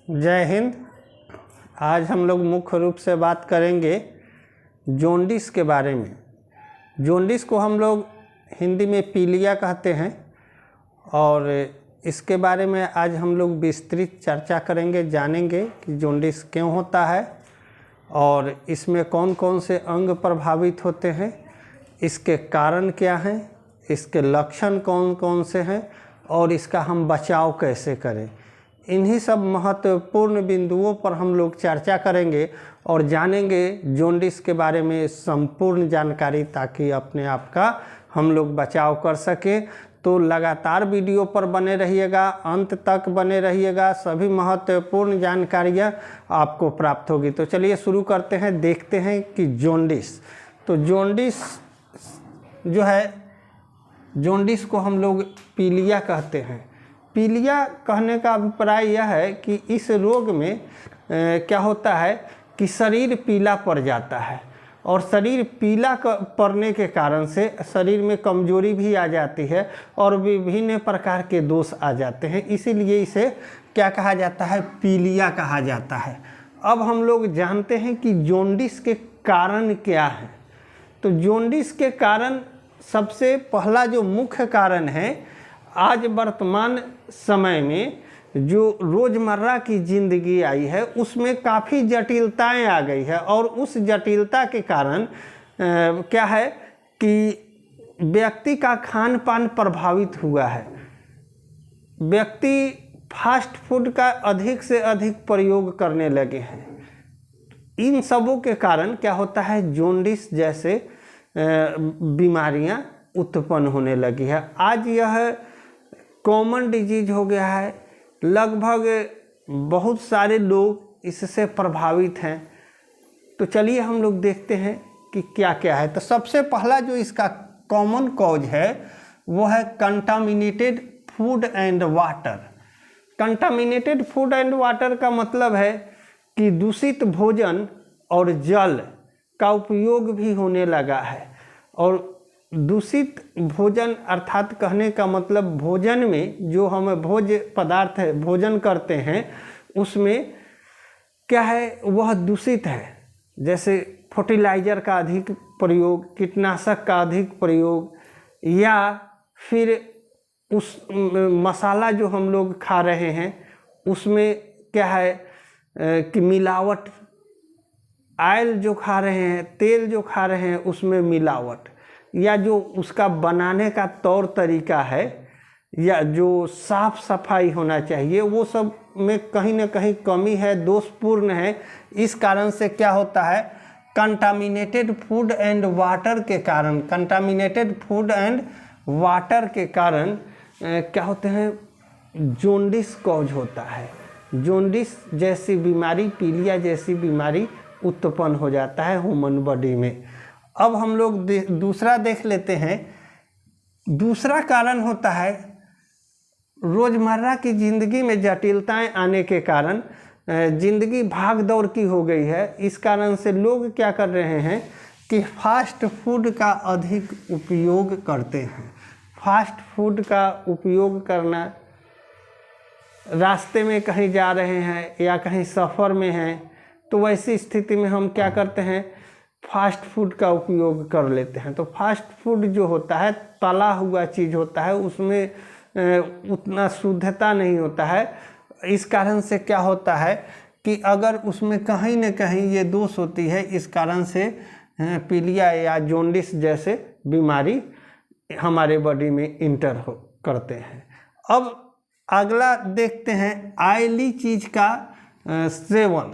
जय हिंद। आज हम लोग मुख्य रूप से बात करेंगे जॉन्डिस के बारे में। जॉन्डिस को हम लोग हिंदी में पीलिया कहते हैं और इसके बारे में आज हम लोग विस्तृत चर्चा करेंगे, जानेंगे कि जॉन्डिस क्यों होता है और इसमें कौन कौन से अंग प्रभावित होते हैं, इसके कारण क्या हैं, इसके लक्षण कौन कौन से हैं और इसका हम बचाव कैसे करें। इन्हीं सब महत्वपूर्ण बिंदुओं पर हम लोग चर्चा करेंगे और जानेंगे जॉन्डिस के बारे में संपूर्ण जानकारी, ताकि अपने आप का हम लोग बचाव कर सकें। तो लगातार वीडियो पर बने रहिएगा, अंत तक बने रहिएगा, सभी महत्वपूर्ण जानकारियाँ आपको प्राप्त होगी। तो चलिए शुरू करते हैं, देखते हैं कि जॉन्डिस। तो जॉन्डिस जो है, जॉन्डिस को हम लोग पीलिया कहते हैं। पीलिया कहने का अभिप्राय यह है कि इस रोग में क्या होता है कि शरीर पीला पड़ जाता है और शरीर पीला पड़ने के कारण से शरीर में कमजोरी भी आ जाती है और विभिन्न प्रकार के दोष आ जाते हैं। इसीलिए इसे क्या कहा जाता है, पीलिया कहा जाता है। अब हम लोग जानते हैं कि जॉन्डिस के कारण क्या है। तो जॉन्डिस के कारण सबसे पहला जो मुख्य कारण है, आज वर्तमान समय में जो रोज़मर्रा की ज़िंदगी आई है उसमें काफ़ी जटिलताएं आ गई है और उस जटिलता के कारण क्या है कि व्यक्ति का खान पान प्रभावित हुआ है। व्यक्ति फास्ट फूड का अधिक से अधिक प्रयोग करने लगे हैं। इन सबों के कारण क्या होता है, जॉन्डिस जैसे बीमारियां उत्पन्न होने लगी है। आज यह कॉमन डिजीज हो गया है, लगभग बहुत सारे लोग इससे प्रभावित हैं। तो चलिए हम लोग देखते हैं कि क्या क्या है। तो सबसे पहला जो इसका कॉमन कॉज है वो है contaminated food and water. Contaminated food and water का मतलब है कि दूषित भोजन और जल का उपयोग भी होने लगा है। और दूषित भोजन अर्थात कहने का मतलब भोजन में जो हम भोज्य पदार्थ है भोजन करते हैं उसमें क्या है, वह दूषित है। जैसे फर्टिलाइज़र का अधिक प्रयोग, कीटनाशक का अधिक प्रयोग, या फिर उस मसाला जो हम लोग खा रहे हैं उसमें क्या है कि मिलावट, ऑयल जो खा रहे हैं, तेल जो खा रहे हैं उसमें मिलावट, या जो उसका बनाने का तौर तरीका है या जो साफ सफाई होना चाहिए वो सब में कहीं ना कहीं कमी है, दोषपूर्ण है। इस कारण से क्या होता है, कंटामिनेटेड फूड एंड वाटर के कारण, कंटामिनेटेड फूड एंड वाटर के कारण क्या होते हैं, जॉन्डिस कॉज होता है। जॉन्डिस जैसी बीमारी, पीलिया जैसी बीमारी उत्पन्न हो जाता है ह्यूमन बॉडी में। अब हम लोग दूसरा देख लेते हैं। दूसरा कारण होता है रोज़मर्रा की ज़िंदगी में जटिलताएं आने के कारण ज़िंदगी भाग दौड़ की हो गई है। इस कारण से लोग क्या कर रहे हैं कि फास्ट फूड का अधिक उपयोग करते हैं। फास्ट फूड का उपयोग करना, रास्ते में कहीं जा रहे हैं या कहीं सफ़र में हैं तो वैसी स्थिति में हम क्या करते हैं, फास्ट फूड का उपयोग कर लेते हैं। तो फास्ट फूड जो होता है तला हुआ चीज़ होता है, उसमें उतना शुद्धता नहीं होता है। इस कारण से क्या होता है कि अगर उसमें कहीं न कहीं ये दोष होती है, इस कारण से पीलिया या जॉन्डिस जैसे बीमारी हमारे बॉडी में इंटर करते हैं। अब अगला देखते हैं, ऑयली चीज़ का सेवन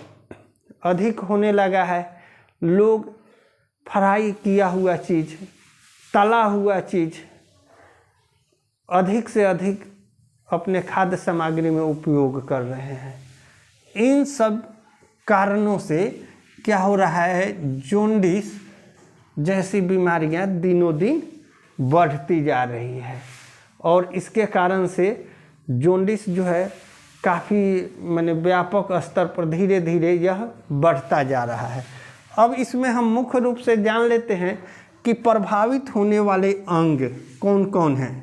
अधिक होने लगा है। लोग फ्राई किया हुआ चीज़, तला हुआ चीज़ अधिक से अधिक अपने खाद्य सामग्री में उपयोग कर रहे हैं। इन सब कारणों से क्या हो रहा है, जॉन्डिस जैसी बीमारियां दिनों दिन बढ़ती जा रही है और इसके कारण से जॉन्डिस जो है काफ़ी माने व्यापक स्तर पर धीरे धीरे यह बढ़ता जा रहा है। अब इसमें हम मुख्य रूप से जान लेते हैं कि प्रभावित होने वाले अंग कौन कौन हैं।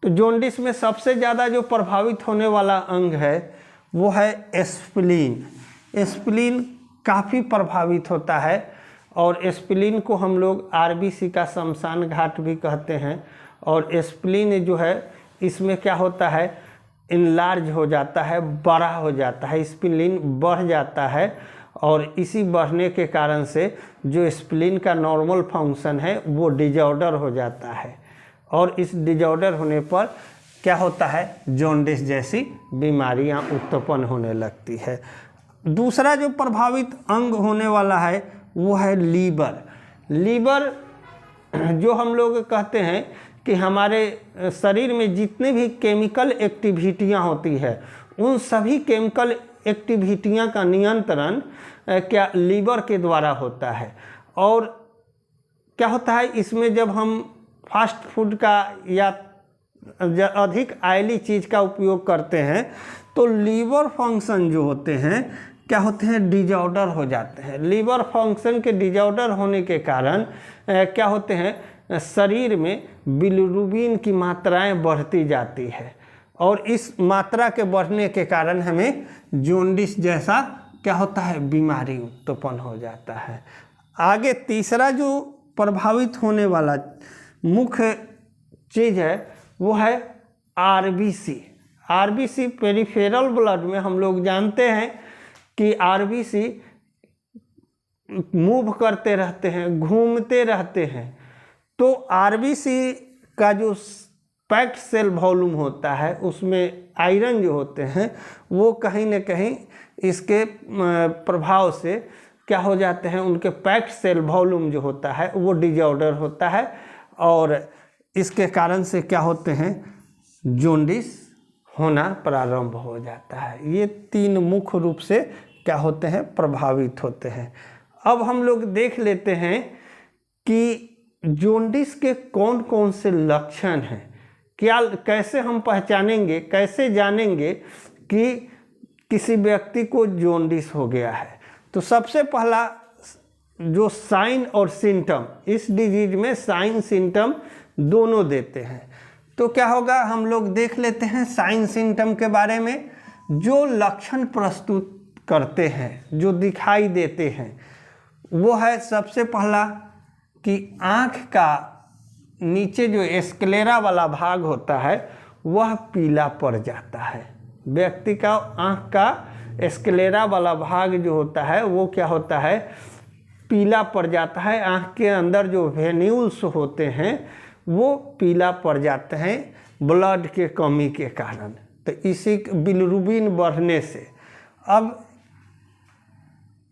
तो जॉन्डिस में सबसे ज़्यादा जो प्रभावित होने वाला अंग है वो है स्प्लीन। स्प्लीन काफ़ी प्रभावित होता है और स्प्लीन को हम लोग आरबीसी का शमशान घाट भी कहते हैं। और स्प्लीन जो है इसमें क्या होता है, इनलार्ज हो जाता है, बड़ा हो जाता है, स्प्लीन बढ़ जाता है और इसी बढ़ने के कारण से जो स्प्लीन का नॉर्मल फंक्शन है वो डिजॉर्डर हो जाता है और इस डिजॉर्डर होने पर क्या होता है, जॉन्डिस जैसी बीमारियां उत्पन्न होने लगती है। दूसरा जो प्रभावित अंग होने वाला है वो है लीवर। लीवर जो हम लोग कहते हैं कि हमारे शरीर में जितने भी केमिकल एक्टिविटियां होती है उन सभी केमिकल एक्टिविटियां का नियंत्रण क्या लीवर के द्वारा होता है। और क्या होता है इसमें, जब हम फास्ट फूड का या अधिक ऑयली चीज़ का उपयोग करते हैं तो लीवर फंक्शन जो होते हैं क्या होते हैं, डिजॉर्डर हो जाते हैं। लीवर फंक्शन के डिजॉर्डर होने के कारण क्या होते हैं, शरीर में बिलिरुबिन की मात्राएं बढ़ती जाती है और इस मात्रा के बढ़ने के कारण हमें जॉन्डिस जैसा क्या होता है, बीमारी उत्पन्न हो जाता है। आगे तीसरा जो प्रभावित होने वाला मुख्य चीज़ है वो है आरबीसी। आरबीसी पेरिफेरल ब्लड में हम लोग जानते हैं कि आरबीसी मूव करते रहते हैं, घूमते रहते हैं। तो आरबीसी का जो पैक्ड सेल वॉल्यूम होता है उसमें आयरन जो होते हैं वो कहीं न कहीं इसके प्रभाव से क्या हो जाते हैं, उनके पैक्ड सेल वॉल्यूम जो होता है वो डिजॉर्डर होता है और इसके कारण से क्या होते हैं, जॉन्डिस होना प्रारंभ हो जाता है। ये तीन मुख्य रूप से क्या होते हैं, प्रभावित होते हैं। अब हम लोग देख लेते हैं कि जॉन्डिस के कौन कौन से लक्षण हैं, क्या कैसे हम पहचानेंगे, कैसे जानेंगे कि किसी व्यक्ति को जॉन्डिस हो गया है। तो सबसे पहला जो साइन और सिम्टम, इस डिजीज में साइन सिम्टम दोनों देते हैं। तो क्या होगा, हम लोग देख लेते हैं साइन सिम्टम के बारे में। जो लक्षण प्रस्तुत करते हैं, जो दिखाई देते हैं, वो है सबसे पहला कि आँख का नीचे जो स्क्लेरा वाला भाग होता है वह पीला पड़ जाता है। व्यक्ति का आँख का स्क्लेरा वाला भाग जो होता है वो क्या होता है, पीला पड़ जाता है। आँख के अंदर जो वेन्यूल्स होते हैं वो पीला पड़ जाते हैं ब्लड के कमी के कारण, तो इसी बिलिरुबिन बढ़ने से। अब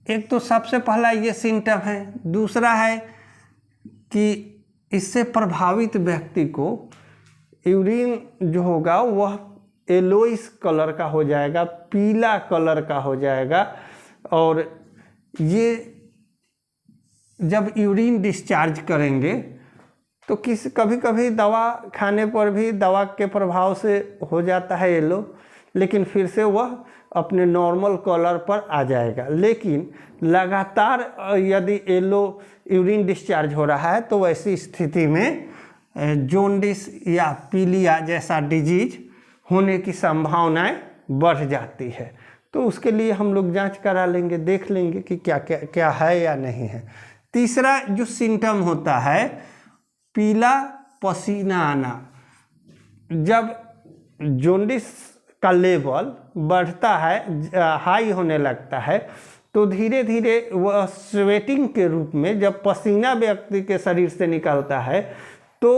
एक तो सबसे पहला ये सिम्टम है। दूसरा है कि इससे प्रभावित व्यक्ति को यूरिन जो होगा वह येलोइश कलर का हो जाएगा, पीला कलर का हो जाएगा और ये जब यूरिन डिस्चार्ज करेंगे तो कभी कभी दवा खाने पर भी दवा के प्रभाव से हो जाता है येलो, लेकिन फिर से वह अपने नॉर्मल कलर पर आ जाएगा। लेकिन लगातार यदि येलो यूरिन डिस्चार्ज हो रहा है तो वैसी स्थिति में जॉन्डिस या पीलिया जैसा डिजीज होने की संभावनाएं बढ़ जाती है। तो उसके लिए हम लोग जांच करा लेंगे, देख लेंगे कि क्या क्या क्या है या नहीं है। तीसरा जो सिम्टम होता है, पीला पसीना आना। जब जॉन्डिस का लेवल बढ़ता है, हाई होने लगता है, तो धीरे धीरे वह स्वेटिंग के रूप में जब पसीना व्यक्ति के शरीर से निकलता है तो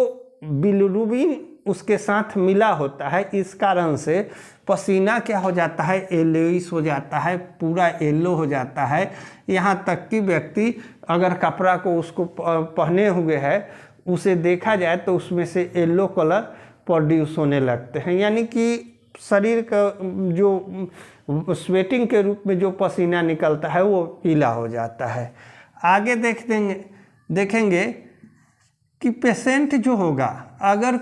बिलिरुबिन उसके साथ मिला होता है। इस कारण से पसीना क्या हो जाता है, येलोइश हो जाता है, पूरा येलो हो जाता है। यहाँ तक कि व्यक्ति अगर कपड़ा को उसको पहने हुए है उसे देखा जाए तो उसमें से येलो कलर प्रोड्यूस होने लगते हैं, यानी कि शरीर का जो स्वेटिंग के रूप में जो पसीना निकलता है वो पीला हो जाता है। आगे देखेंगे कि पेशेंट जो होगा, अगर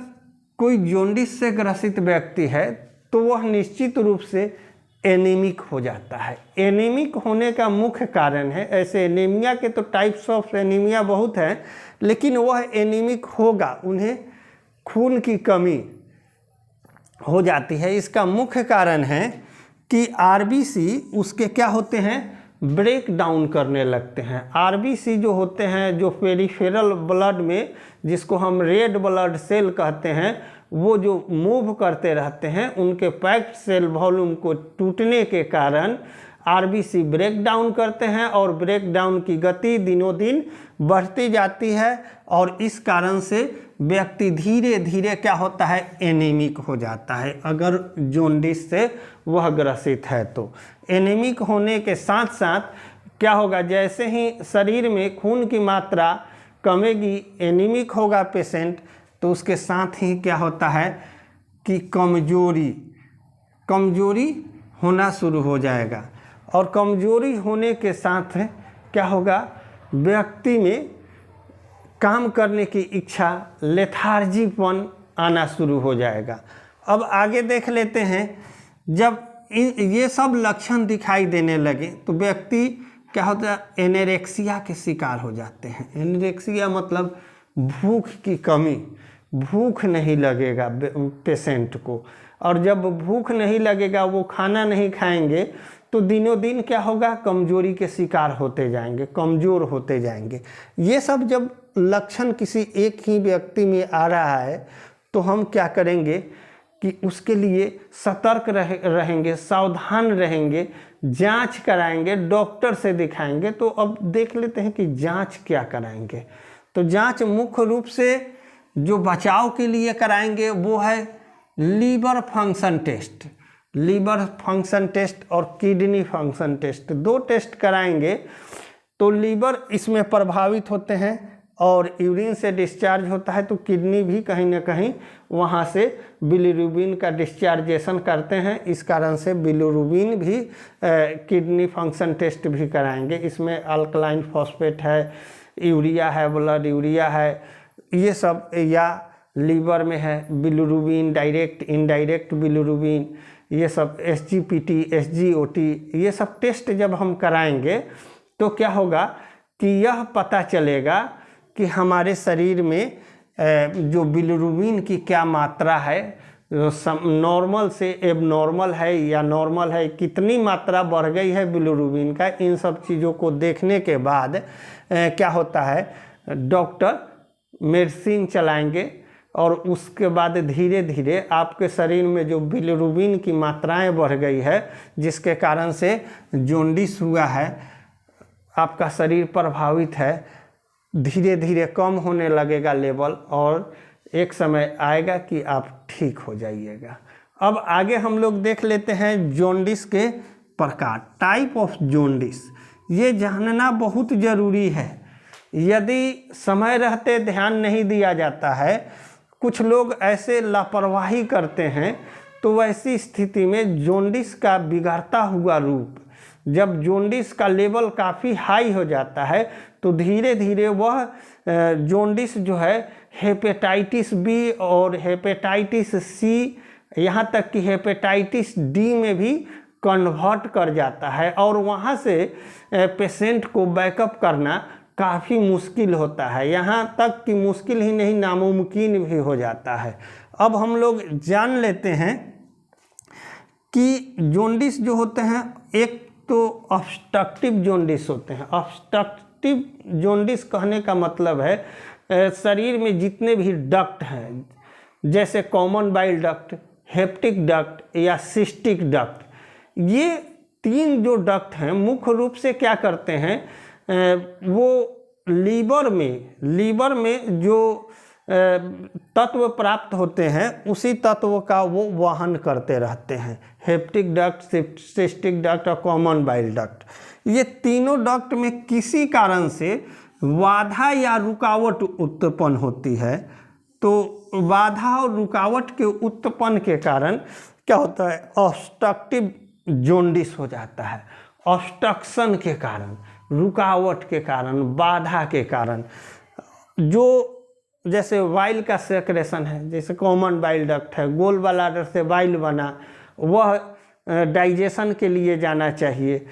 कोई जॉन्डिस से ग्रसित व्यक्ति है तो वह निश्चित रूप से एनीमिक हो जाता है। एनीमिक होने का मुख्य कारण है, ऐसे एनीमिया के तो टाइप्स ऑफ एनीमिया बहुत हैं, लेकिन वह एनीमिक होगा, उन्हें खून की कमी हो जाती है। इसका मुख्य कारण है कि आरबीसी उसके क्या होते हैं, ब्रेक डाउन करने लगते हैं। आरबीसी जो होते हैं, जो पेरिफेरल ब्लड में, जिसको हम रेड ब्लड सेल कहते हैं, वो जो मूव करते रहते हैं, उनके पैक्ड सेल वॉल्यूम को टूटने के कारण आरबीसी ब्रेक डाउन करते हैं और ब्रेक डाउन की गति दिनों दिन बढ़ती जाती है और इस कारण से व्यक्ति धीरे धीरे क्या होता है, एनीमिक हो जाता है। अगर जॉन्डिस से वह ग्रसित है तो एनीमिक होने के साथ साथ क्या होगा, जैसे ही शरीर में खून की मात्रा कमेगी, एनीमिक होगा पेशेंट, तो उसके साथ ही क्या होता है कि कमजोरी होना शुरू हो जाएगा और कमजोरी होने के साथ क्या होगा, व्यक्ति में काम करने की इच्छा, लेथार्जीपन आना शुरू हो जाएगा। अब आगे देख लेते हैं, जब ये सब लक्षण दिखाई देने लगे तो व्यक्ति क्या होता है, एनोरेक्सिया के शिकार हो जाते हैं। एनोरेक्सिया मतलब भूख की कमी, भूख नहीं लगेगा पेशेंट को, और जब भूख नहीं लगेगा, वो खाना नहीं खाएंगे तो दिनों दिन क्या होगा, कमजोरी के शिकार होते जाएंगे, कमज़ोर होते जाएंगे। ये सब जब लक्षण किसी एक ही व्यक्ति में आ रहा है तो हम क्या करेंगे कि उसके लिए सतर्क रहेंगे, सावधान रहेंगे, जांच कराएंगे, डॉक्टर से दिखाएंगे। तो अब देख लेते हैं कि जांच क्या कराएंगे। तो जांच मुख्य रूप से जो बचाव के लिए कराएंगे वो है liver function test. Liver function test और किडनी फंक्शन टेस्ट, दो टेस्ट कराएंगे। तो लीवर इसमें प्रभावित होते हैं और यूरिन से डिस्चार्ज होता है, तो किडनी भी कहीं ना कहीं वहाँ से बिलिरुबिन का डिस्चार्जेशन करते हैं। इस कारण से बिलिरुबिन भी किडनी फंक्शन टेस्ट भी कराएंगे। इसमें अल्कलाइन फॉस्फेट है, यूरिया है, ब्लड यूरिया है, ये सब, या लीवर में है बिलिरुबिन, डायरेक्ट इनडायरेक्ट बिलिरुबिन, ये सब एसजीपीटी, एसजीओटी, ये सब टेस्ट जब हम कराएंगे तो क्या होगा कि यह पता चलेगा कि हमारे शरीर में जो बिलिरुबिन की क्या मात्रा है, नॉर्मल से एबनॉर्मल है या नॉर्मल है, कितनी मात्रा बढ़ गई है बिलिरुबिन का। इन सब चीज़ों को देखने के बाद क्या होता है, डॉक्टर मेडिसिन चलाएंगे और उसके बाद धीरे धीरे आपके शरीर में जो बिलिरुबिन की मात्राएं बढ़ गई है, जिसके कारण से जॉन्डिस हुआ है, आपका शरीर प्रभावित है, धीरे धीरे कम होने लगेगा लेवल और एक समय आएगा कि आप ठीक हो जाइएगा। अब आगे हम लोग देख लेते हैं जॉन्डिस के प्रकार, टाइप ऑफ जॉन्डिस। ये जानना बहुत ज़रूरी है, यदि समय रहते ध्यान नहीं दिया जाता है, कुछ लोग ऐसे लापरवाही करते हैं, तो वैसी स्थिति में जॉन्डिस का बिगड़ता हुआ रूप, जब जॉन्डिस का लेवल काफ़ी हाई हो जाता है तो धीरे धीरे वह जॉन्डिस जो है हेपेटाइटिस बी और हेपेटाइटिस सी, यहाँ तक कि हेपेटाइटिस डी में भी कन्वर्ट कर जाता है और वहाँ से पेशेंट को बैकअप करना काफ़ी मुश्किल होता है, यहाँ तक कि मुश्किल ही नहीं, नामुमकिन भी हो जाता है। अब हम लोग जान लेते हैं कि जॉन्डिस जो होते हैं, एक तो ऑब्स्ट्रक्टिव जॉन्डिस होते हैं। ऑब्स्ट्रक्टिव जॉन्डिस कहने का मतलब है शरीर में जितने भी डक्ट हैं, जैसे common bile duct, hepatic duct या सिस्टिक डक्ट, ये तीन जो डक्ट हैं मुख्य रूप से क्या करते हैं, वो लीवर में जो तत्व प्राप्त होते हैं उसी तत्व का वो वहन करते रहते हैं। हेप्टिक डक्ट, सिस्टिक डक्ट और कॉमन बाइल डक्ट, ये तीनों डक्ट में किसी कारण से बाधा या रुकावट उत्पन्न होती है। तो बाधा और रुकावट के उत्पन्न के कारण क्या होता है, ऑब्स्ट्रक्टिव जॉन्डिस हो जाता है। ऑब्स्ट्रक्शन के कारण, रुकावट के कारण, बाधा के कारण, जो जैसे वाइल का सेक्रेशन है, जैसे कॉमन बाइल डक्ट है, गोल ब्लैडर से वाइल बना, वह डाइजेशन के लिए जाना चाहिए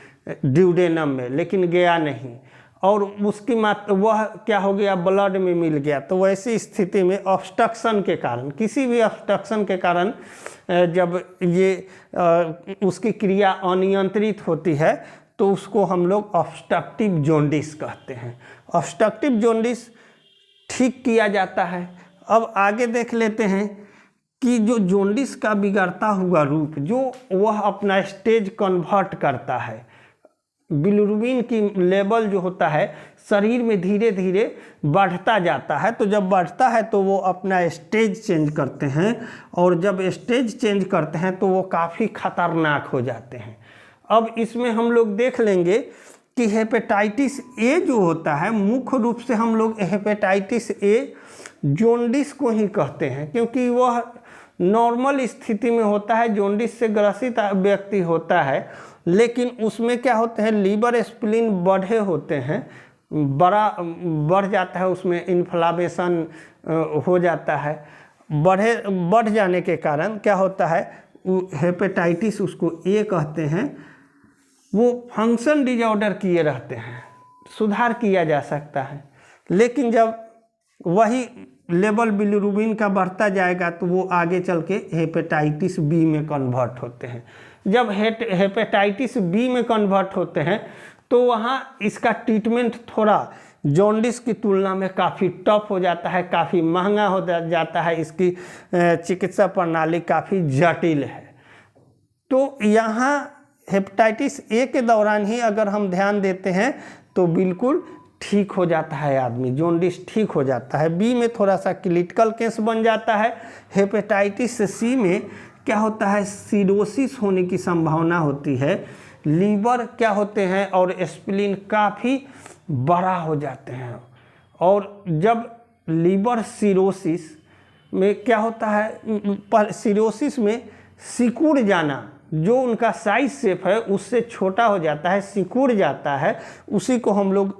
ड्यूडेनम में, लेकिन गया नहीं, और उसकी मात्रा वह क्या हो गया, ब्लड में मिल गया। तो वैसी स्थिति में ऑब्स्ट्रक्शन के कारण, किसी भी ऑब्स्ट्रक्शन के कारण जब ये उसकी क्रिया अनियंत्रित होती है तो उसको हम लोग ऑब्स्ट्रक्टिव जॉन्डिस कहते हैं। ऑब्स्ट्रक्टिव जॉन्डिस ठीक किया जाता है। अब आगे देख लेते हैं कि जो जॉन्डिस का बिगड़ता हुआ रूप, जो वह अपना स्टेज कन्वर्ट करता है, बिलिरुबिन की लेवल जो होता है शरीर में धीरे धीरे बढ़ता जाता है। तो जब बढ़ता है तो वो अपना स्टेज चेंज करते हैं, और जब स्टेज चेंज करते हैं तो वो काफ़ी खतरनाक हो जाते हैं। अब इसमें हम लोग देख लेंगे कि हेपेटाइटिस ए जो होता है, मुख्य रूप से हम लोग हेपेटाइटिस ए जॉन्डिस को ही कहते हैं, क्योंकि वह नॉर्मल स्थिति में होता है, जॉन्डिस से ग्रसित व्यक्ति होता है, लेकिन उसमें क्या होते हैं, लीवर स्प्लीन बढ़े होते हैं, बढ़ जाता है, उसमें इन्फ्लामेशन हो जाता है। बढ़ जाने के कारण क्या होता है, हेपेटाइटिस उसको ए कहते हैं, वो फंक्शन डिजॉर्डर किए रहते हैं, सुधार किया जा सकता है, लेकिन जब वही लेवल बिलिरुबिन का बढ़ता जाएगा तो वो आगे चल के हेपेटाइटिस बी में कन्वर्ट होते हैं। जब हेपेटाइटिस बी में कन्वर्ट होते हैं तो वहाँ इसका ट्रीटमेंट थोड़ा जॉन्डिस की तुलना में काफ़ी टफ हो जाता है, काफ़ी महंगा हो जाता है, इसकी चिकित्सा प्रणाली काफ़ी जटिल है। तो यहाँ हेपेटाइटिस ए के दौरान ही अगर हम ध्यान देते हैं तो बिल्कुल ठीक हो जाता है आदमी, जॉन्डिस ठीक हो जाता है। बी में थोड़ा सा क्रिटिकल केस बन जाता है। हेपेटाइटिस सी में क्या होता है, सिरोसिस होने की संभावना होती है, लीवर क्या होते हैं और स्प्लीन काफ़ी बड़ा हो जाते हैं। और जब लीवर सिरोसिस में क्या होता है, सिरोसिस में सिकुड़ जाना, जो उनका साइज शेप है उससे छोटा हो जाता है, सिकुड़ जाता है, उसी को हम लोग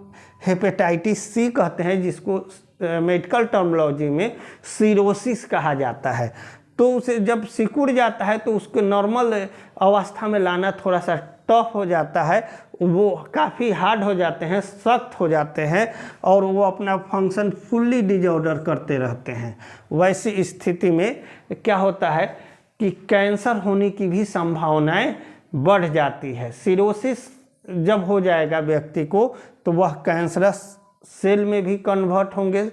हेपेटाइटिस सी कहते हैं, जिसको मेडिकल टर्मिनोलॉजी में सिरोसिस कहा जाता है। तो उसे जब सिकुड़ जाता है तो उसको नॉर्मल अवस्था में लाना थोड़ा सा टफ हो जाता है, वो काफ़ी हार्ड हो जाते हैं, सख्त हो जाते हैं, और वो अपना फंक्शन फुल्ली डिजॉर्डर करते रहते हैं। वैसी स्थिति में क्या होता है कि कैंसर होने की भी संभावनाएं बढ़ जाती है। सिरोसिस जब हो जाएगा व्यक्ति को तो वह कैंसरस सेल में भी कन्वर्ट होंगे,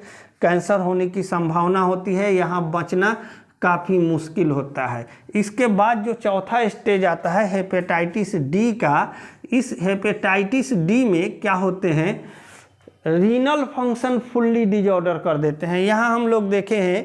कैंसर होने की संभावना होती है, यहाँ बचना काफ़ी मुश्किल होता है। इसके बाद जो चौथा स्टेज आता है हेपेटाइटिस डी का, इस हेपेटाइटिस डी में क्या होते हैं, रीनल फंक्शन फुल्ली डिजॉर्डर कर देते हैं। यहाँ हम लोग देखे हैं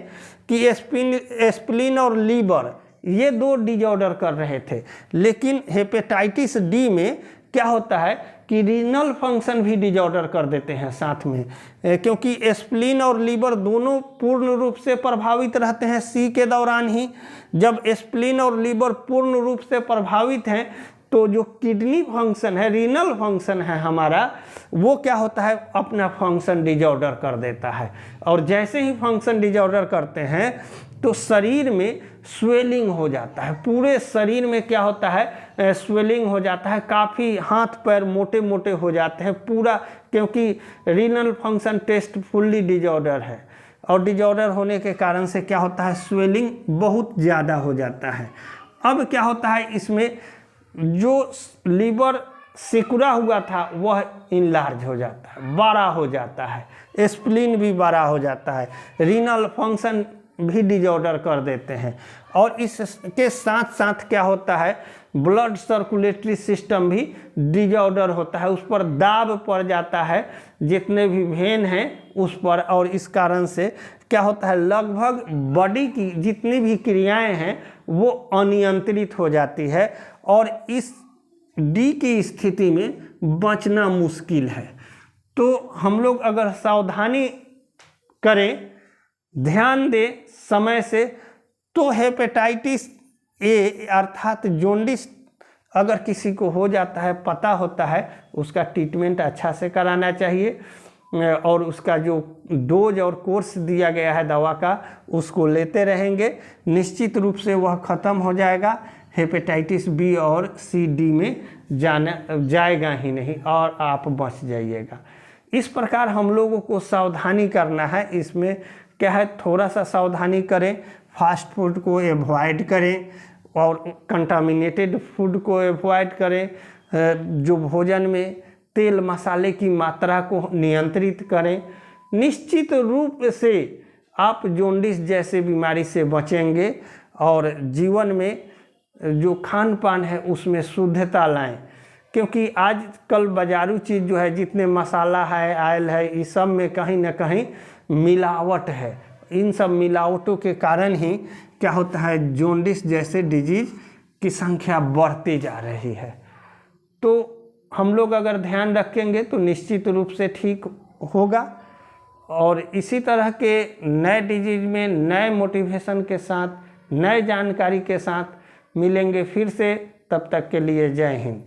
कि स्प्लीन और लीवर ये दो डिजॉर्डर कर रहे थे, लेकिन हेपेटाइटिस डी में क्या होता है कि रीनल फंक्शन भी डिजॉर्डर कर देते हैं साथ में, क्योंकि स्प्लीन और लीवर दोनों पूर्ण रूप से प्रभावित रहते हैं सी के दौरान ही। जब स्प्लीन और लीवर पूर्ण रूप से प्रभावित हैं तो जो किडनी फंक्शन है, रीनल फंक्शन है हमारा, वो क्या होता है, अपना फंक्शन डिजॉर्डर कर देता है। और जैसे ही फंक्शन डिजॉर्डर करते हैं तो शरीर में स्वेलिंग हो जाता है, पूरे शरीर में क्या होता है, स्वेलिंग हो जाता है, काफ़ी हाथ पैर मोटे मोटे हो जाते हैं पूरा, क्योंकि renal function test fully disorder है। और डिजॉर्डर होने के कारण से क्या होता है, स्वेलिंग बहुत ज़्यादा हो जाता है। अब क्या होता है, इसमें जो लीवर सिकुड़ा हुआ था वह इनलार्ज हो जाता है, बड़ा हो जाता है, स्प्लीन भी बड़ा हो जाता है, रीनल फंक्शन भी डिजॉर्डर कर देते हैं। और इसके साथ साथ क्या होता है, ब्लड सर्कुलेटरी सिस्टम भी डिजॉर्डर होता है, उस पर दाब पड़ जाता है जितने भी वेन हैं उस पर, और इस कारण से क्या होता है, लगभग बॉडी की जितनी भी क्रियाएं हैं वो अनियंत्रित हो जाती है, और इस डी की स्थिति में बचना मुश्किल है। तो हम लोग अगर सावधानी करें, ध्यान दें समय से, तो हेपेटाइटिस ए अर्थात जॉन्डिस अगर किसी को हो जाता है, पता होता है, उसका ट्रीटमेंट अच्छा से कराना चाहिए, और उसका जो डोज और कोर्स दिया गया है दवा का उसको लेते रहेंगे, निश्चित रूप से वह ख़त्म हो जाएगा। हेपेटाइटिस बी और सी डी में जाएगा ही नहीं और आप बच जाइएगा। इस प्रकार हम लोगों को सावधानी करना है। इसमें क्या है, थोड़ा सा सावधानी करें, फास्ट फूड को एवॉइड करें और कंटामिनेटेड फूड को एवॉइड करें। जो भोजन में तेल मसाले की मात्रा को नियंत्रित करें। निश्चित रूप से आप जॉन्डिस जैसे बीमारी से बचेंगे और जीवन में जो खान पान है उसमें शुद्धता लाएं, क्योंकि आजकल बाजारू चीज़ जो है, जितने मसाला है, ऑयल है, इस सब में कहीं ना कहीं मिलावट है। इन सब मिलावटों के कारण ही क्या होता है, जॉन्डिस जैसे डिजीज़ की संख्या बढ़ती जा रही है। तो हम लोग अगर ध्यान रखेंगे तो निश्चित रूप से ठीक होगा। और इसी तरह के नए डिजीज में नए मोटिवेशन के साथ, नए जानकारी के साथ मिलेंगे फिर से। तब तक के लिए जय हिंद।